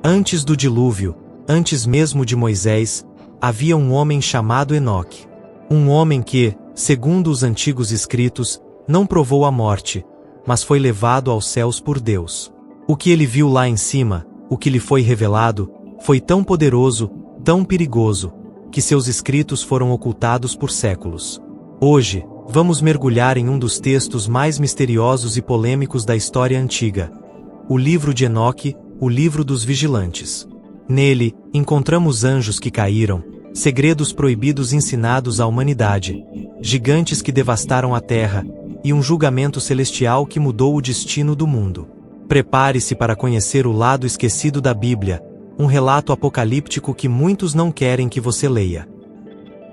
Antes do dilúvio, antes mesmo de Moisés, havia um homem chamado Enoque. Um homem que, segundo os antigos escritos, não provou a morte, mas foi levado aos céus por Deus. O que ele viu lá em cima, o que lhe foi revelado, foi tão poderoso, tão perigoso, que seus escritos foram ocultados por séculos. Hoje, vamos mergulhar em um dos textos mais misteriosos e polêmicos da história antiga. O livro de Enoque, o livro dos vigilantes. Nele, encontramos anjos que caíram, segredos proibidos ensinados à humanidade, gigantes que devastaram a terra, e um julgamento celestial que mudou o destino do mundo. Prepare-se para conhecer o lado esquecido da Bíblia, um relato apocalíptico que muitos não querem que você leia.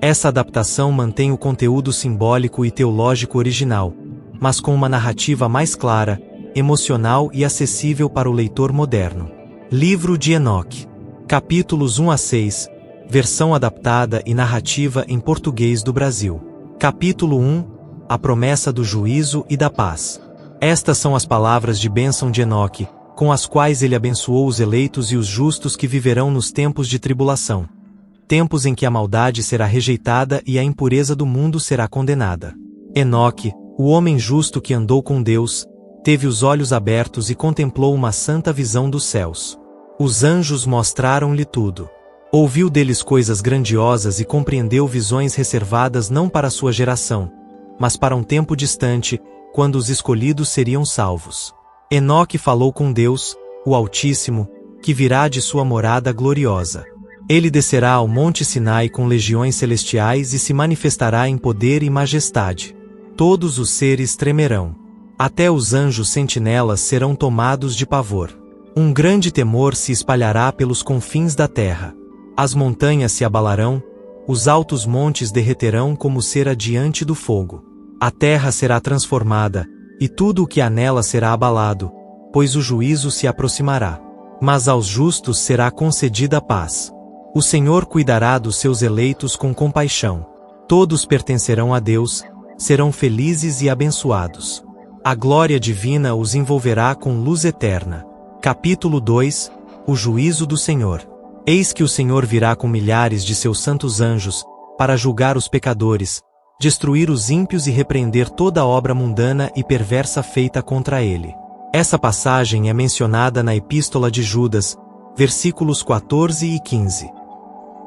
Essa adaptação mantém o conteúdo simbólico e teológico original, mas com uma narrativa mais clara, emocional e acessível para o leitor moderno. Livro de Enoque. Capítulos 1 a 6, versão adaptada e narrativa em português do Brasil. Capítulo 1, a promessa do juízo e da paz. Estas são as palavras de bênção de Enoque, com as quais ele abençoou os eleitos e os justos que viverão nos tempos de tribulação. Tempos em que a maldade será rejeitada e a impureza do mundo será condenada. Enoque, o homem justo que andou com Deus, teve os olhos abertos e contemplou uma santa visão dos céus. Os anjos mostraram-lhe tudo. Ouviu deles coisas grandiosas e compreendeu visões reservadas não para sua geração, mas para um tempo distante, quando os escolhidos seriam salvos. Enoque falou com Deus, o Altíssimo, que virá de sua morada gloriosa. Ele descerá ao monte Sinai com legiões celestiais e se manifestará em poder e majestade. Todos os seres tremerão. Até os anjos sentinelas serão tomados de pavor. Um grande temor se espalhará pelos confins da terra. As montanhas se abalarão, os altos montes derreterão como cera diante do fogo. A terra será transformada, e tudo o que há nela será abalado, pois o juízo se aproximará. Mas aos justos será concedida a paz. O Senhor cuidará dos seus eleitos com compaixão. Todos pertencerão a Deus, serão felizes e abençoados. A glória divina os envolverá com luz eterna. Capítulo 2, o juízo do Senhor. Eis que o Senhor virá com milhares de seus santos anjos, para julgar os pecadores, destruir os ímpios e repreender toda obra mundana e perversa feita contra ele. Essa passagem é mencionada na Epístola de Judas, versículos 14 e 15.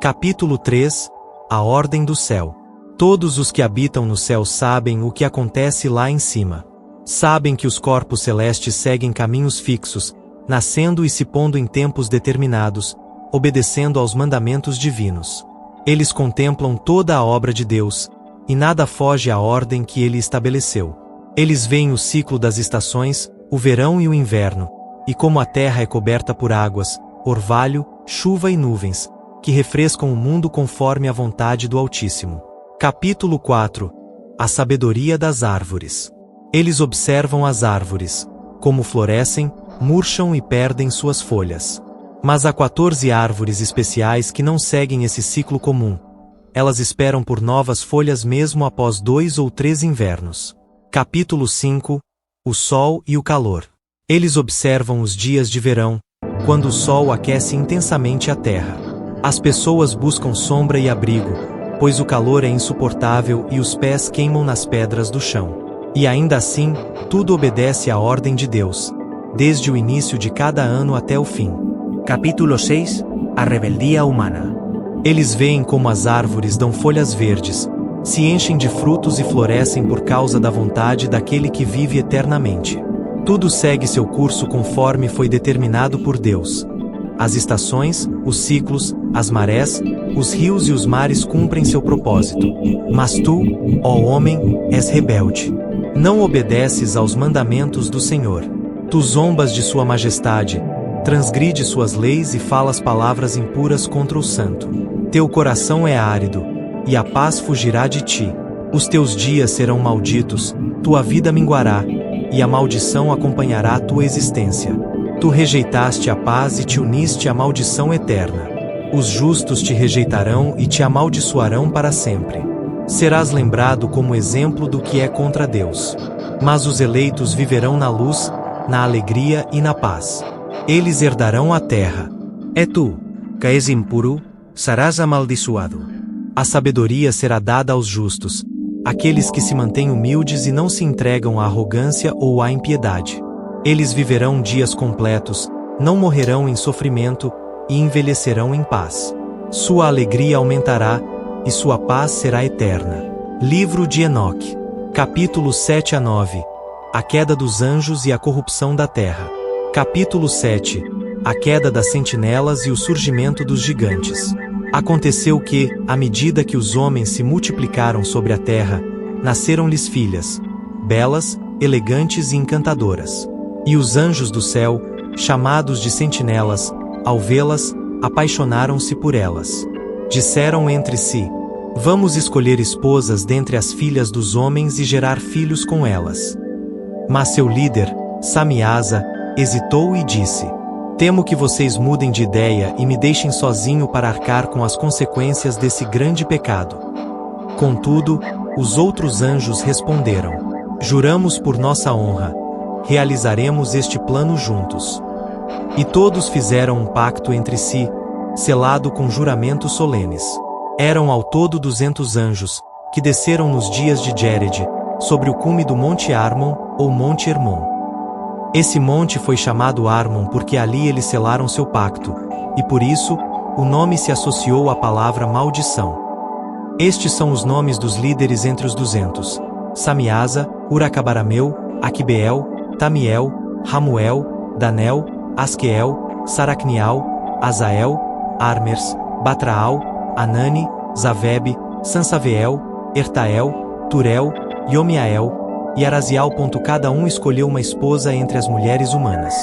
Capítulo 3, a ordem do céu. Todos os que habitam no céu sabem o que acontece lá em cima. Sabem que os corpos celestes seguem caminhos fixos, nascendo e se pondo em tempos determinados, obedecendo aos mandamentos divinos. Eles contemplam toda a obra de Deus, e nada foge à ordem que ele estabeleceu. Eles veem o ciclo das estações, o verão e o inverno, e como a terra é coberta por águas, orvalho, chuva e nuvens, que refrescam o mundo conforme a vontade do Altíssimo. Capítulo 4. A sabedoria das árvores. Eles observam as árvores, como florescem, murcham e perdem suas folhas. Mas há 14 árvores especiais que não seguem esse ciclo comum. Elas esperam por novas folhas mesmo após 2 ou 3 invernos. Capítulo 5. O sol e o calor. Eles observam os dias de verão, quando o sol aquece intensamente a terra. As pessoas buscam sombra e abrigo, pois o calor é insuportável e os pés queimam nas pedras do chão. E ainda assim, tudo obedece à ordem de Deus, desde o início de cada ano até o fim. Capítulo 6. A rebeldia humana. Eles veem como as árvores dão folhas verdes, se enchem de frutos e florescem por causa da vontade daquele que vive eternamente. Tudo segue seu curso conforme foi determinado por Deus. As estações, os ciclos, as marés, os rios e os mares cumprem seu propósito. Mas tu, ó homem, és rebelde. Não obedeces aos mandamentos do Senhor. Tu zombas de sua majestade, transgride suas leis e falas palavras impuras contra o santo. Teu coração é árido, e a paz fugirá de ti. Os teus dias serão malditos, tua vida minguará, e a maldição acompanhará tua existência. Tu rejeitaste a paz e te uniste à maldição eterna. Os justos te rejeitarão e te amaldiçoarão para sempre. Serás lembrado como exemplo do que é contra Deus. Mas os eleitos viverão na luz, na alegria e na paz. Eles herdarão a terra. E tu, que és impuro, serás amaldiçoado. A sabedoria será dada aos justos, aqueles que se mantêm humildes e não se entregam à arrogância ou à impiedade. Eles viverão dias completos, não morrerão em sofrimento e envelhecerão em paz. Sua alegria aumentará e sua paz será eterna. Livro de Enoque. Capítulos 7 a 9. A queda dos anjos e a corrupção da terra. Capítulo 7. A queda das sentinelas e o surgimento dos gigantes. Aconteceu que, à medida que os homens se multiplicaram sobre a terra, nasceram-lhes filhas, belas, elegantes e encantadoras. E os anjos do céu, chamados de sentinelas, ao vê-las, apaixonaram-se por elas. Disseram entre si: Vamos escolher esposas dentre as filhas dos homens e gerar filhos com elas. Mas seu líder, Samiasa, hesitou e disse: Temo que vocês mudem de ideia e me deixem sozinho para arcar com as consequências desse grande pecado. Contudo, os outros anjos responderam: Juramos por nossa honra, realizaremos este plano juntos. E todos fizeram um pacto entre si, selado com juramentos solenes. Eram ao todo 200 anjos, que desceram nos dias de Jéred, sobre o cume do Monte Armon, ou Monte Hermon. Esse monte foi chamado Armon porque ali eles selaram seu pacto, e por isso, o nome se associou à palavra maldição. Estes são os nomes dos líderes entre os 200: Samiasa, Uracabarameu, Aquibeel, Tamiel, Ramuel, Danel, Asqueel, Saracnial, Azael, Armers, Batraal, Anani, Zaveb, Sansaveel, Ertael, Turel, Yomiael e Arazial. Cada um escolheu uma esposa entre as mulheres humanas.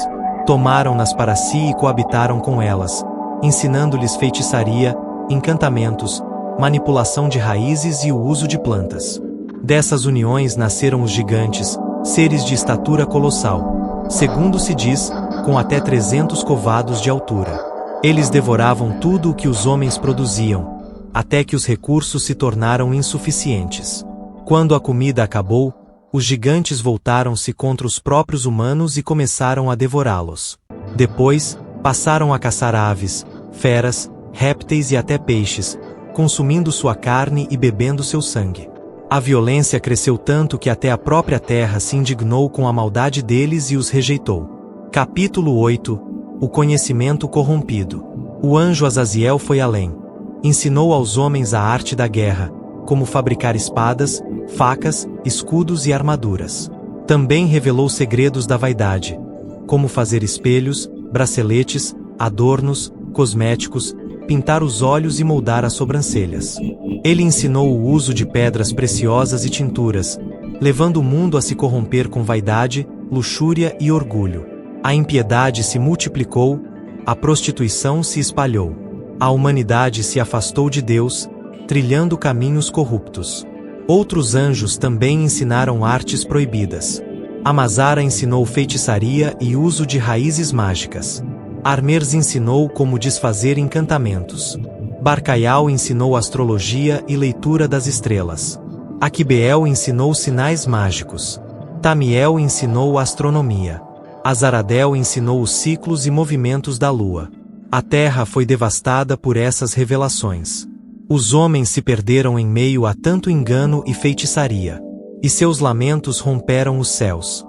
Tomaram-nas para si e coabitaram com elas, ensinando-lhes feitiçaria, encantamentos, manipulação de raízes e o uso de plantas. Dessas uniões nasceram os gigantes, seres de estatura colossal, segundo se diz, com até 300 covados de altura. Eles devoravam tudo o que os homens produziam, até que os recursos se tornaram insuficientes. Quando a comida acabou, os gigantes voltaram-se contra os próprios humanos e começaram a devorá-los. Depois, passaram a caçar aves, feras, répteis e até peixes, consumindo sua carne e bebendo seu sangue. A violência cresceu tanto que até a própria terra se indignou com a maldade deles e os rejeitou. Capítulo 8. O conhecimento corrompido. O anjo Azaziel foi além. Ensinou aos homens a arte da guerra, como fabricar espadas, facas, escudos e armaduras. Também revelou segredos da vaidade, como fazer espelhos, braceletes, adornos, cosméticos, pintar os olhos e moldar as sobrancelhas. Ele ensinou o uso de pedras preciosas e tinturas, levando o mundo a se corromper com vaidade, luxúria e orgulho. A impiedade se multiplicou, a prostituição se espalhou. A humanidade se afastou de Deus, trilhando caminhos corruptos. Outros anjos também ensinaram artes proibidas. Amazara ensinou feitiçaria e uso de raízes mágicas. Armers ensinou como desfazer encantamentos. Barcaial ensinou astrologia e leitura das estrelas. Aquibeel ensinou sinais mágicos. Tamiel ensinou astronomia. Azaradel ensinou os ciclos e movimentos da lua. A terra foi devastada por essas revelações. Os homens se perderam em meio a tanto engano e feitiçaria, e seus lamentos romperam os céus.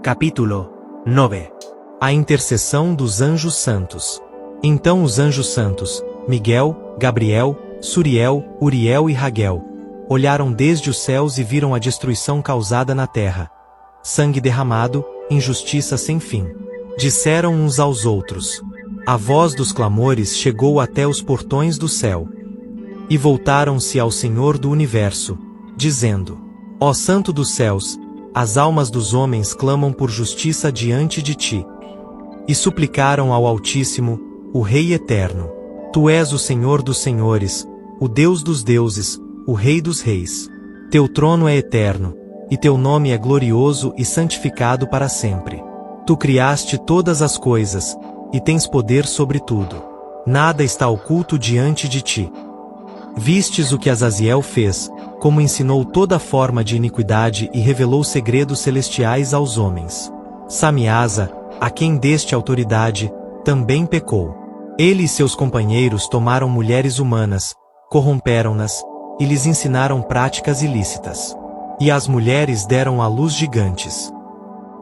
Capítulo 9. A intercessão dos anjos santos. Então os anjos santos, Miguel, Gabriel, Suriel, Uriel e Raguel, olharam desde os céus e viram a destruição causada na terra. Sangue derramado, injustiça sem fim. Disseram uns aos outros. A voz dos clamores chegou até os portões do céu. E voltaram-se ao Senhor do universo, dizendo: Ó Santo dos céus, as almas dos homens clamam por justiça diante de ti. E suplicaram ao Altíssimo, o Rei Eterno. Tu és o Senhor dos senhores, o Deus dos deuses, o Rei dos reis. Teu trono é eterno, e teu nome é glorioso e santificado para sempre. Tu criaste todas as coisas, e tens poder sobre tudo. Nada está oculto diante de ti. Vistes o que Azaziel fez, como ensinou toda forma de iniquidade e revelou segredos celestiais aos homens. Samiasa, a quem deste autoridade, também pecou. Ele e seus companheiros tomaram mulheres humanas, corromperam-nas, e lhes ensinaram práticas ilícitas. E as mulheres deram à luz gigantes.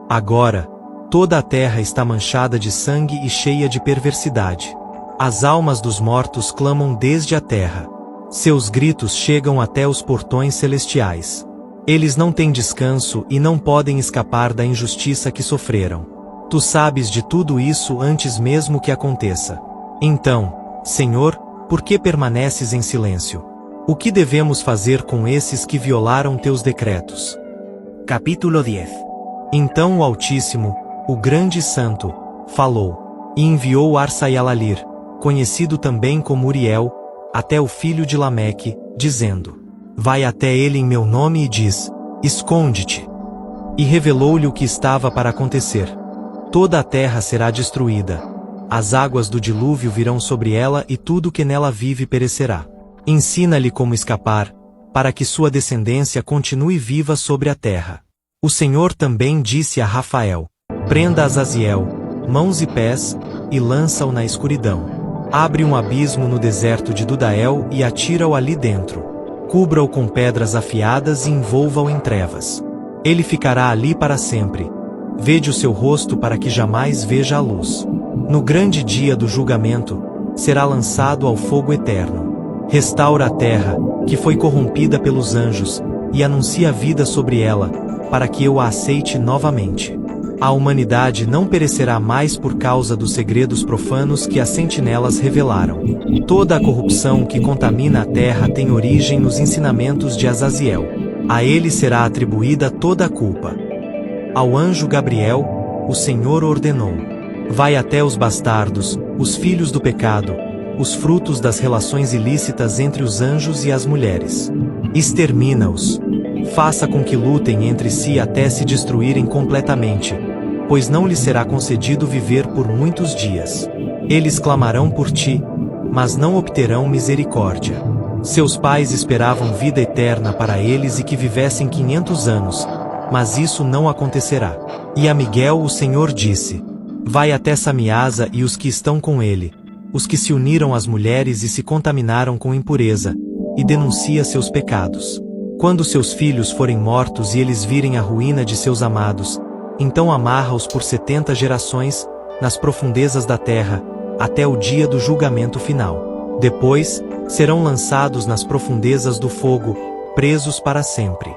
Agora, toda a terra está manchada de sangue e cheia de perversidade. As almas dos mortos clamam desde a terra. Seus gritos chegam até os portões celestiais. Eles não têm descanso e não podem escapar da injustiça que sofreram. Tu sabes de tudo isso antes mesmo que aconteça. Então, Senhor, por que permaneces em silêncio? O que devemos fazer com esses que violaram teus decretos? Capítulo 10. Então o Altíssimo, o grande santo, falou, e enviou Arsaialalir, conhecido também como Uriel, até o filho de Lameque, dizendo: Vai até ele em meu nome e diz: Esconde-te. E revelou-lhe o que estava para acontecer. Toda a terra será destruída. As águas do dilúvio virão sobre ela e tudo que nela vive perecerá. Ensina-lhe como escapar, para que sua descendência continue viva sobre a terra. O Senhor também disse a Rafael: Prenda Azaziel, mãos e pés, e lança-o na escuridão. Abre um abismo no deserto de Dudael e atira-o ali dentro. Cubra-o com pedras afiadas e envolva-o em trevas. Ele ficará ali para sempre. Vede o seu rosto para que jamais veja a luz. No grande dia do julgamento, será lançado ao fogo eterno. Restaura a terra, que foi corrompida pelos anjos, e anuncia a vida sobre ela, para que eu a aceite novamente. A humanidade não perecerá mais por causa dos segredos profanos que as sentinelas revelaram. Toda a corrupção que contamina a terra tem origem nos ensinamentos de Azaziel. A ele será atribuída toda a culpa. Ao anjo Gabriel, o Senhor ordenou: Vai até os bastardos, os filhos do pecado, os frutos das relações ilícitas entre os anjos e as mulheres. Extermina-os. Faça com que lutem entre si até se destruírem completamente, pois não lhes será concedido viver por muitos dias. Eles clamarão por ti, mas não obterão misericórdia. Seus pais esperavam vida eterna para eles e que vivessem 500 anos, mas isso não acontecerá. E a Miguel o Senhor disse: Vai até Samiasa e os que estão com ele, os que se uniram às mulheres e se contaminaram com impureza, e denuncia seus pecados. Quando seus filhos forem mortos e eles virem a ruína de seus amados, então amarra-os por 70 gerações, nas profundezas da terra, até o dia do julgamento final. Depois, serão lançados nas profundezas do fogo, presos para sempre.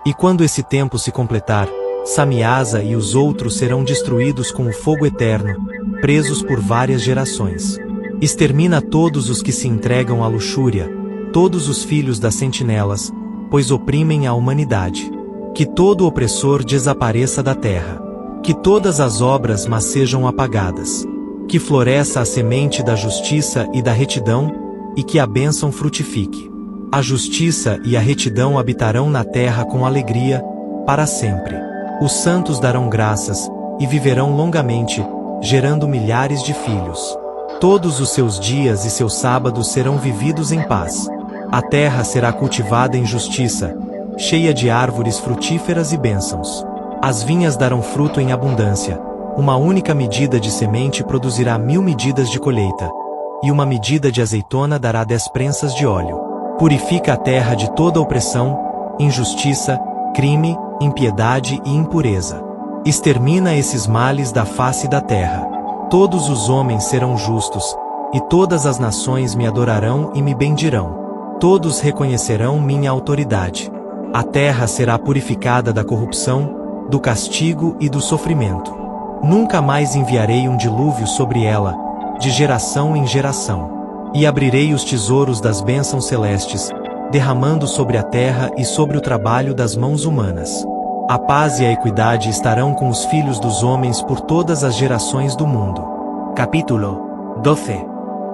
E quando esse tempo se completar, Samiasa e os outros serão destruídos com o fogo eterno, presos por várias gerações. Extermina todos os que se entregam à luxúria, todos os filhos das sentinelas, pois oprimem a humanidade. Que todo opressor desapareça da terra. Que todas as obras más sejam apagadas. Que floresça a semente da justiça e da retidão, e que a bênção frutifique. A justiça e a retidão habitarão na terra com alegria, para sempre. Os santos darão graças, e viverão longamente, gerando milhares de filhos. Todos os seus dias e seus sábados serão vividos em paz. A terra será cultivada em justiça, cheia de árvores frutíferas e bênçãos. As vinhas darão fruto em abundância. Uma única medida de semente produzirá 1000 medidas de colheita, e uma medida de azeitona dará 10 prensas de óleo. Purifica a terra de toda opressão, injustiça, crime, impiedade e impureza. Extermina esses males da face da terra. Todos os homens serão justos, e todas as nações me adorarão e me bendirão. Todos reconhecerão minha autoridade. A terra será purificada da corrupção, do castigo e do sofrimento. Nunca mais enviarei um dilúvio sobre ela, de geração em geração. E abrirei os tesouros das bênçãos celestes, derramando sobre a terra e sobre o trabalho das mãos humanas. A paz e a equidade estarão com os filhos dos homens por todas as gerações do mundo. Capítulo 12.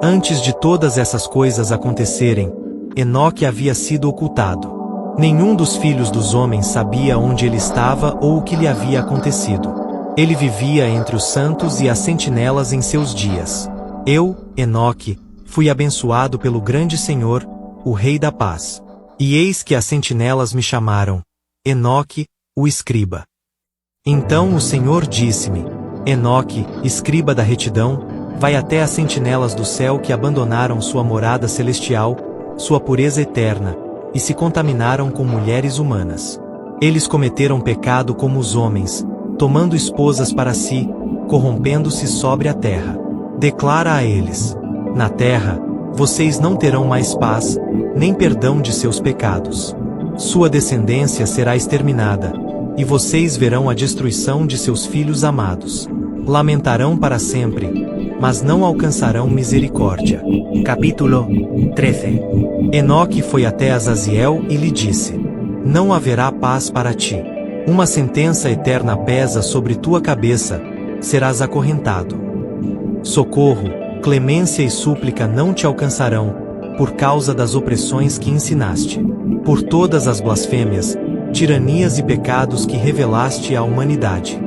Antes de todas essas coisas acontecerem, Enoque havia sido ocultado. Nenhum dos filhos dos homens sabia onde ele estava ou o que lhe havia acontecido. Ele vivia entre os santos e as sentinelas em seus dias. Eu, Enoque, fui abençoado pelo grande Senhor, o Rei da Paz. E eis que as sentinelas me chamaram: Enoque, o escriba. Então o Senhor disse-me: Enoque, escriba da retidão, vai até as sentinelas do céu que abandonaram sua morada celestial, sua pureza eterna, e se contaminaram com mulheres humanas. Eles cometeram pecado como os homens, tomando esposas para si, corrompendo-se sobre a terra. Declara a eles: na terra, vocês não terão mais paz, nem perdão de seus pecados. Sua descendência será exterminada, e vocês verão a destruição de seus filhos amados. Lamentarão para sempre, mas não alcançarão misericórdia. Capítulo 13. Enoque foi até Azaziel e lhe disse: não haverá paz para ti. Uma sentença eterna pesa sobre tua cabeça, serás acorrentado. Socorro, clemência e súplica não te alcançarão, por causa das opressões que ensinaste. Por todas as blasfêmias, tiranias e pecados que revelaste à humanidade.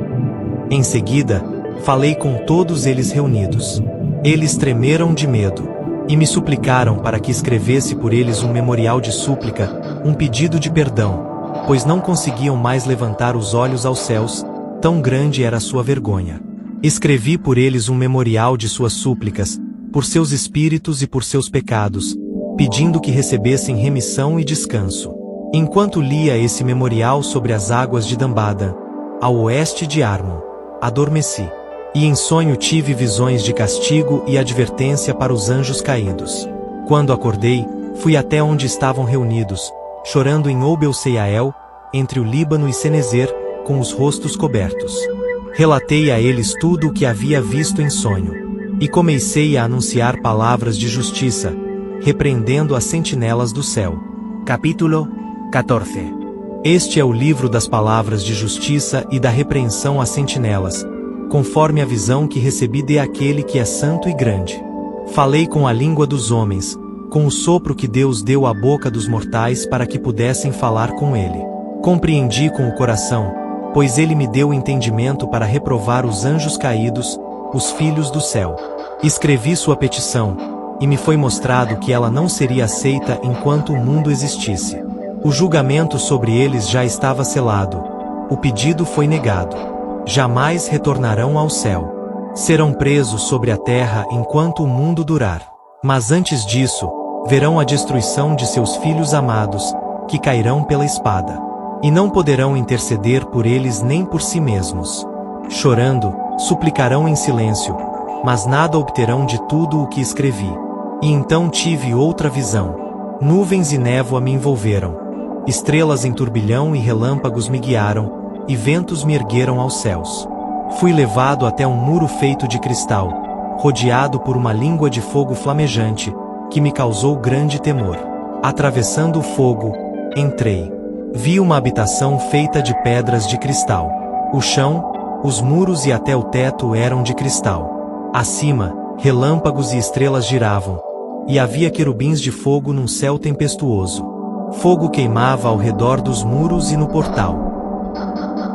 Em seguida, falei com todos eles reunidos. Eles tremeram de medo, e me suplicaram para que escrevesse por eles um memorial de súplica, um pedido de perdão, pois não conseguiam mais levantar os olhos aos céus, tão grande era sua vergonha. Escrevi por eles um memorial de suas súplicas, por seus espíritos e por seus pecados, pedindo que recebessem remissão e descanso. Enquanto lia esse memorial sobre as águas de Dambada, ao oeste de Arnon, adormeci. E em sonho tive visões de castigo e advertência para os anjos caídos. Quando acordei, fui até onde estavam reunidos, chorando em Obel-Seiael, entre o Líbano e Senezer, com os rostos cobertos. Relatei a eles tudo o que havia visto em sonho. E comecei a anunciar palavras de justiça, repreendendo as sentinelas do céu. Capítulo 14. Este é o livro das palavras de justiça e da repreensão às sentinelas, conforme a visão que recebi de aquele que é santo e grande. Falei com a língua dos homens, com o sopro que Deus deu à boca dos mortais para que pudessem falar com ele. Compreendi com o coração, pois ele me deu entendimento para reprovar os anjos caídos, os filhos do céu. Escrevi sua petição, e me foi mostrado que ela não seria aceita enquanto o mundo existisse. O julgamento sobre eles já estava selado. O pedido foi negado. Jamais retornarão ao céu. Serão presos sobre a terra enquanto o mundo durar. Mas antes disso, verão a destruição de seus filhos amados, que cairão pela espada. E não poderão interceder por eles nem por si mesmos. Chorando, suplicarão em silêncio, mas nada obterão de tudo o que escrevi. E então tive outra visão. Nuvens e névoa me envolveram. Estrelas em turbilhão e relâmpagos me guiaram, e ventos me ergueram aos céus. Fui levado até um muro feito de cristal, rodeado por uma língua de fogo flamejante, que me causou grande temor. Atravessando o fogo, entrei. Vi uma habitação feita de pedras de cristal. O chão, os muros e até o teto eram de cristal. Acima, relâmpagos e estrelas giravam, e havia querubins de fogo num céu tempestuoso. Fogo queimava ao redor dos muros e no portal.